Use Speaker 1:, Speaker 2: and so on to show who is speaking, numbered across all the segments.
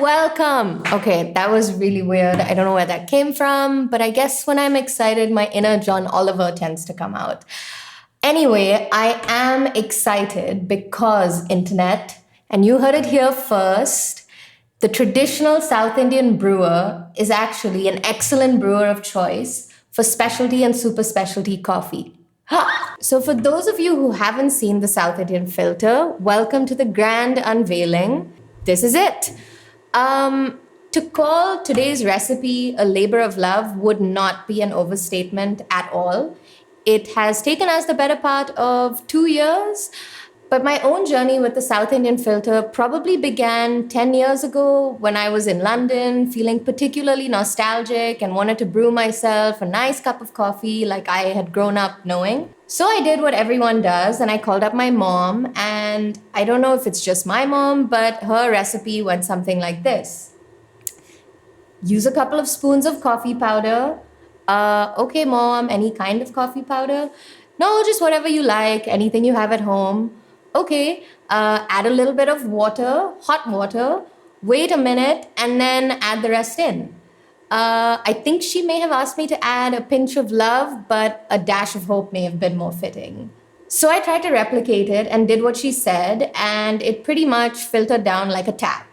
Speaker 1: and welcome. Okay, that was really weird. I don't know where that came from, but I guess when I'm excited, my inner John Oliver tends to come out. Anyway, I am excited because internet, and you heard it here first, the traditional South Indian brewer is actually an excellent brewer of choice for specialty and super specialty coffee. So, for those of you who haven't seen the South Indian filter, welcome to the grand unveiling. This is it. To call today's recipe a labor of love would not be an overstatement at all. It has taken us the better part of 2 years, but my own journey with the South Indian filter probably began 10 years ago when I was in London, feeling particularly nostalgic and wanted to brew myself a nice cup of coffee like I had grown up knowing. So I did what everyone does and I called up my mom, and I don't know if it's just my mom, but her recipe went something like this. Use a couple of spoons of coffee powder. Okay, mom, any kind of coffee powder? No, just whatever you like, anything you have at home. Okay, add a little bit of water, hot water, wait a minute, and then add the rest in. I think she may have asked me to add a pinch of love, but a dash of hope may have been more fitting. So I tried to replicate it and did what she said, and it pretty much filtered down like a tap.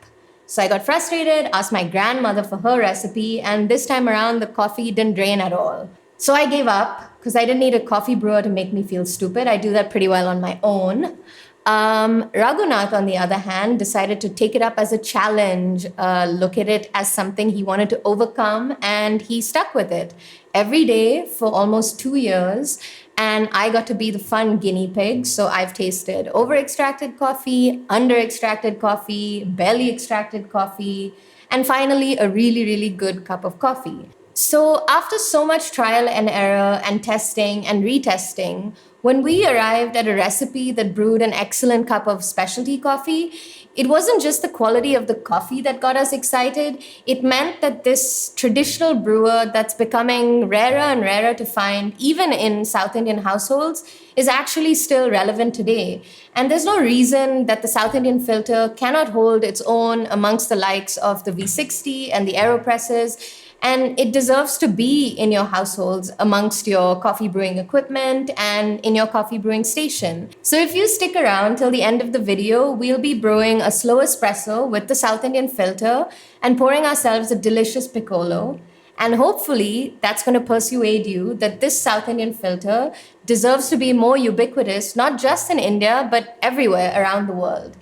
Speaker 1: So I got frustrated, asked my grandmother for her recipe, and this time around the coffee didn't drain at all. So I gave up because I didn't need a coffee brewer to make me feel stupid. I do that pretty well on my own. Raghunath, on the other hand, decided to take it up as a challenge, look at it as something he wanted to overcome, and he stuck with it every day for almost 2 years. And I got to be the fun guinea pig. So I've tasted over-extracted coffee, under-extracted coffee, barely extracted coffee, and finally a really, really good cup of coffee. So after so much trial and error and testing and retesting, when we arrived at a recipe that brewed an excellent cup of specialty coffee, it wasn't just the quality of the coffee that got us excited. It meant that this traditional brewer that's becoming rarer and rarer to find, even in South Indian households, is actually still relevant today. And there's no reason that the South Indian filter cannot hold its own amongst the likes of the V60 and the AeroPresses. And it deserves to be in your households amongst your coffee brewing equipment and in your coffee brewing station. So if you stick around till the end of the video, we'll be brewing a slow espresso with the South Indian filter and pouring ourselves a delicious piccolo. And hopefully that's going to persuade you that this South Indian filter deserves to be more ubiquitous, not just in India, but everywhere around the world.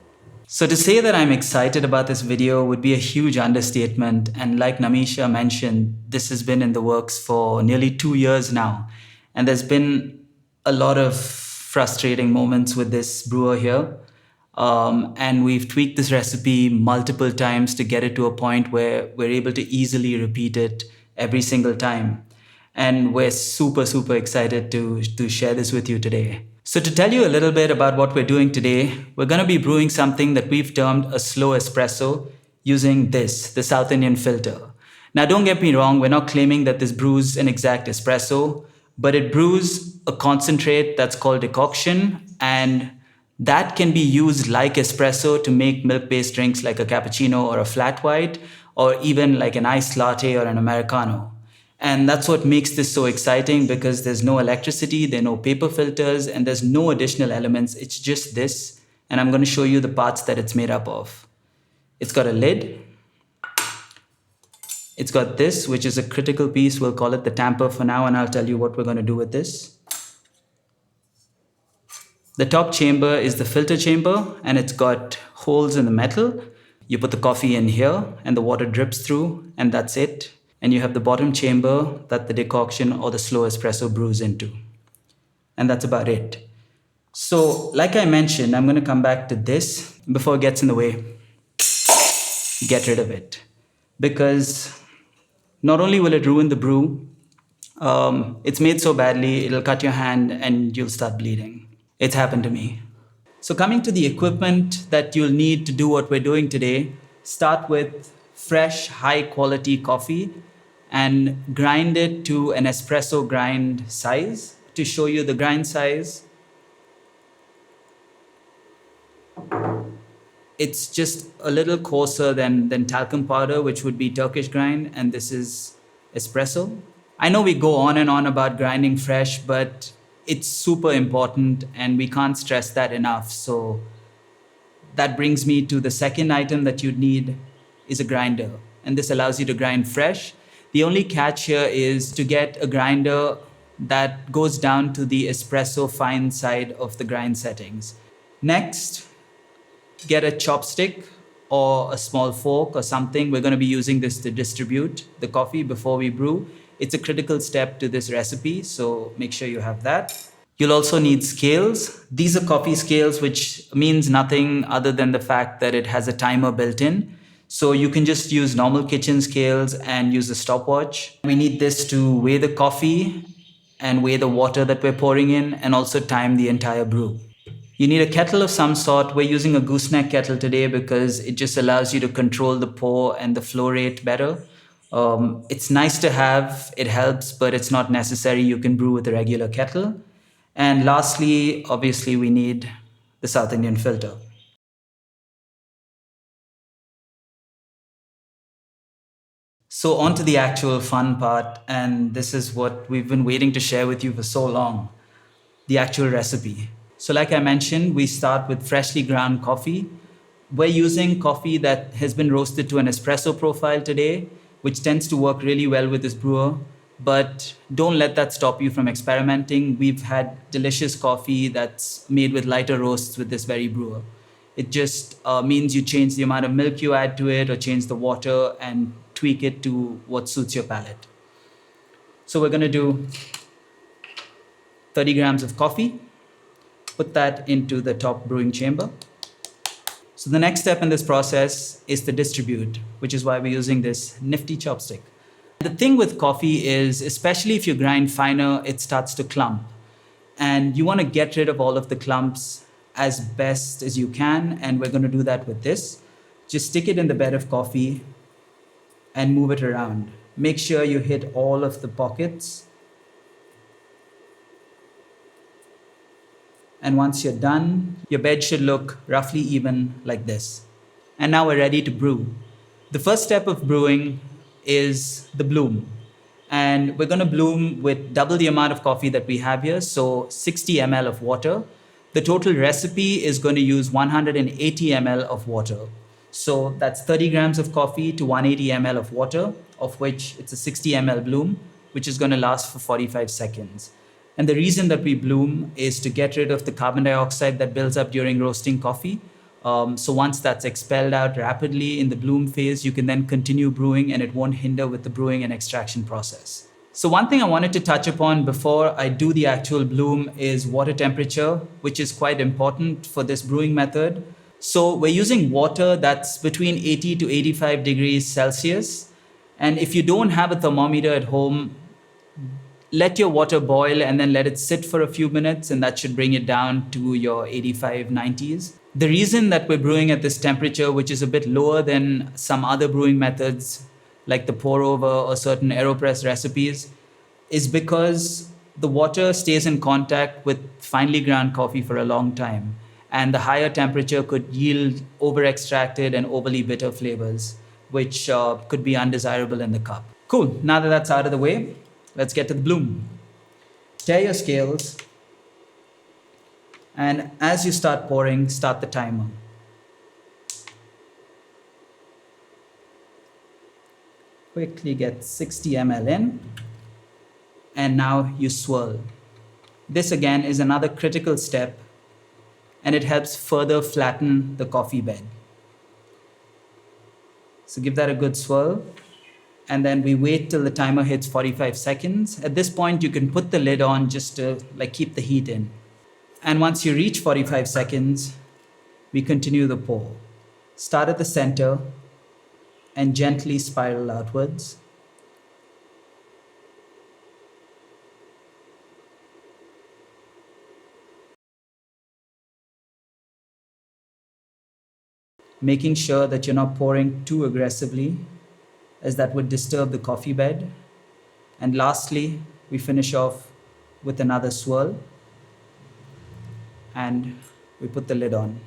Speaker 2: So to say that I'm excited about this video would be a huge understatement. And like Namisha mentioned, this has been in the works for nearly 2 years now. And there's been a lot of frustrating moments with this brewer here. And we've tweaked this recipe multiple times to get it to a point where we're able to easily repeat it every single time. And we're super, super excited to share this with you today. So to tell you a little bit about what we're doing today, we're going to be brewing something that we've termed a slow espresso using the South Indian filter. Now, don't get me wrong, we're not claiming that this brews an exact espresso, but it brews a concentrate that's called decoction, and that can be used like espresso to make milk-based drinks like a cappuccino or a flat white, or even like an iced latte or an Americano. And that's what makes this so exciting, because there's no electricity, there are no paper filters, and there's no additional elements. It's just this. And I'm going to show you the parts that it's made up of. It's got a lid. It's got this, which is a critical piece. We'll call it the tamper for now, and I'll tell you what we're going to do with this. The top chamber is the filter chamber, and it's got holes in the metal. You put the coffee in here, and the water drips through, and that's it. And you have the bottom chamber that the decoction or the slow espresso brews into. And that's about it. So, like I mentioned, I'm going to come back to this. Before it gets in the way, get rid of it. Because not only will it ruin the brew, it's made so badly, it'll cut your hand and you'll start bleeding. It's happened to me. So coming to the equipment that you'll need to do what we're doing today, start with fresh, high quality coffee and grind it to an espresso grind size. To show you the grind size, It's just a little coarser than talcum powder, which would be Turkish grind, and this is espresso. I know we go on and on about grinding fresh, but it's super important and we can't stress that enough. So that brings me to the second item that you'd need is a grinder. And this allows you to grind fresh. The only catch here is to get a grinder that goes down to the espresso fine side of the grind settings. Next, get a chopstick or a small fork or something. We're going to be using this to distribute the coffee before we brew. It's a critical step to this recipe, so make sure you have that. You'll also need scales. These are coffee scales, which means nothing other than the fact that it has a timer built in. So you can just use normal kitchen scales and use a stopwatch. We need this to weigh the coffee and weigh the water that we're pouring in and also time the entire brew. You need a kettle of some sort. We're using a gooseneck kettle today because it just allows you to control the pour and the flow rate better. It's nice to have, it helps, but it's not necessary. You can brew with a regular kettle. And lastly, obviously, we need the South Indian filter. So, on to the actual fun part, and this is what we've been waiting to share with you for so long, the actual recipe. So, like I mentioned, we start with freshly ground coffee. We're using coffee that has been roasted to an espresso profile today, which tends to work really well with this brewer. But don't let that stop you from experimenting. We've had delicious coffee that's made with lighter roasts with this very brewer. It just means you change the amount of milk you add to it or change the water and tweak it to what suits your palate. So we're going to do 30 grams of coffee, put that into the top brewing chamber. So the next step in this process is to distribute, which is why we're using this nifty chopstick. The thing with coffee is, especially if you grind finer, it starts to clump. And you want to get rid of all of the clumps as best as you can, and we're going to do that with this. Just stick it in the bed of coffee and move it around. Make sure you hit all of the pockets. And once you're done, your bed should look roughly even like this. And now we're ready to brew. The first step of brewing is the bloom. And we're going to bloom with double the amount of coffee that we have here, so 60 ml of water. The total recipe is going to use 180 ml of water. So that's 30 grams of coffee to 180 ml of water, of which it's a 60 ml bloom, which is going to last for 45 seconds. And the reason that we bloom is to get rid of the carbon dioxide that builds up during roasting coffee. So once that's expelled out rapidly in the bloom phase, you can then continue brewing and it won't hinder with the brewing and extraction process. So one thing I wanted to touch upon before I do the actual bloom is water temperature, which is quite important for this brewing method. So we're using water that's between 80 to 85 degrees Celsius. And if you don't have a thermometer at home, let your water boil and then let it sit for a few minutes, and that should bring it down to your 85, 90s. The reason that we're brewing at this temperature, which is a bit lower than some other brewing methods like the pour over or certain AeroPress recipes, is because the water stays in contact with finely ground coffee for a long time. And the higher temperature could yield over extracted and overly bitter flavors, which could be undesirable in the cup. Cool, now that that's out of the way, let's get to the bloom. Tear your scales, and as you start pouring, start the timer. Quickly get 60 ml in, and now you swirl. This again is another critical step, and it helps further flatten the coffee bed. So give that a good swirl. And then we wait till the timer hits 45 seconds. At this point, you can put the lid on just to keep the heat in. And once you reach 45 seconds, we continue the pour. Start at the center and gently spiral outwards. Making sure that you're not pouring too aggressively, as that would disturb the coffee bed. And lastly, we finish off with another swirl and we put the lid on.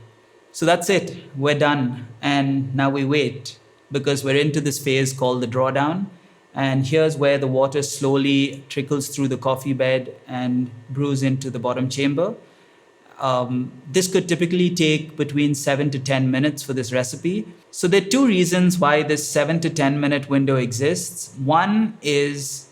Speaker 2: So that's it. We're done. And now we wait because we're into this phase called the drawdown. And here's where the water slowly trickles through the coffee bed and brews into the bottom chamber. This could typically take between 7 to 10 minutes for this recipe. So there are two reasons why this 7 to 10 minute window exists. One is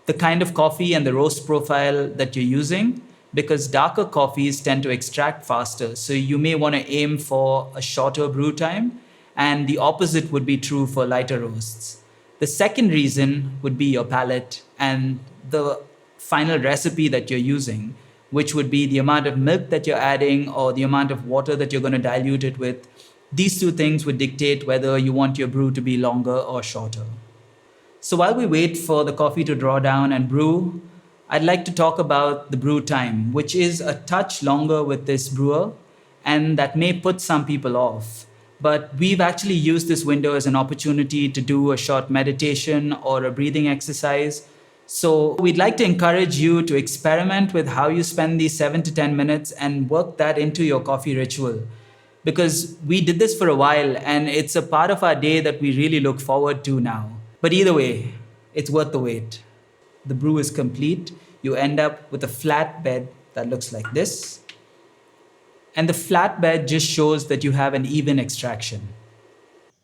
Speaker 2: the kind of coffee and the roast profile that you're using, because darker coffees tend to extract faster. So you may want to aim for a shorter brew time, and the opposite would be true for lighter roasts. The second reason would be your palate and the final recipe that you're using, which would be the amount of milk that you're adding or the amount of water that you're going to dilute it with. These two things would dictate whether you want your brew to be longer or shorter. So while we wait for the coffee to draw down and brew, I'd like to talk about the brew time, which is a touch longer with this brewer, and that may put some people off. But we've actually used this window as an opportunity to do a short meditation or a breathing exercise. So we'd like to encourage you to experiment with how you spend these 7 to 10 minutes and work that into your coffee ritual. Because we did this for a while and it's a part of our day that we really look forward to now. But either way, it's worth the wait. The brew is complete. You end up with a flat bed that looks like this. And the flat bed just shows that you have an even extraction.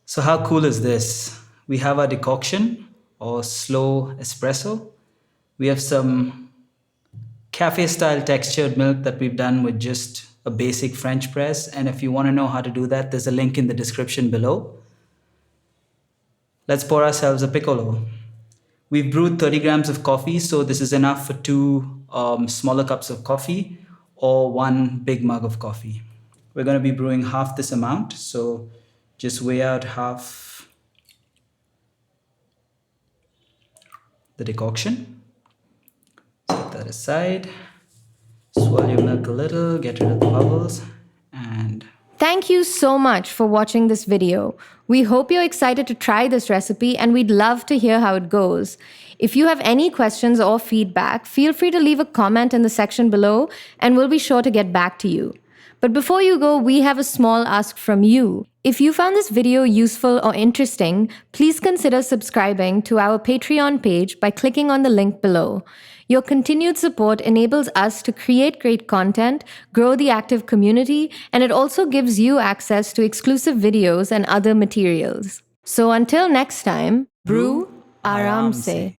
Speaker 2: So how cool is this? We have our decoction or slow espresso. We have some cafe style textured milk that we've done with just a basic French press. And if you want to know how to do that, there's a link in the description below. Let's pour ourselves a piccolo. We've brewed 30 grams of coffee, so this is enough for two smaller cups of coffee or one big mug of coffee. We're going to be brewing half this amount, so just weigh out half the decoction. Set that aside. Swirl your milk a little, get rid of the bubbles, and
Speaker 1: Thank you so much for watching this video. We hope you're excited to try this recipe and we'd love to hear how it goes. If you have any questions or feedback, feel free to leave a comment in the section below and we'll be sure to get back to you. But before you go, we have a small ask from you. If you found this video useful or interesting, please consider subscribing to our Patreon page by clicking on the link below. Your continued support enables us to create great content, grow the active community, and it also gives you access to exclusive videos and other materials. So until next time, brew ARAMSE.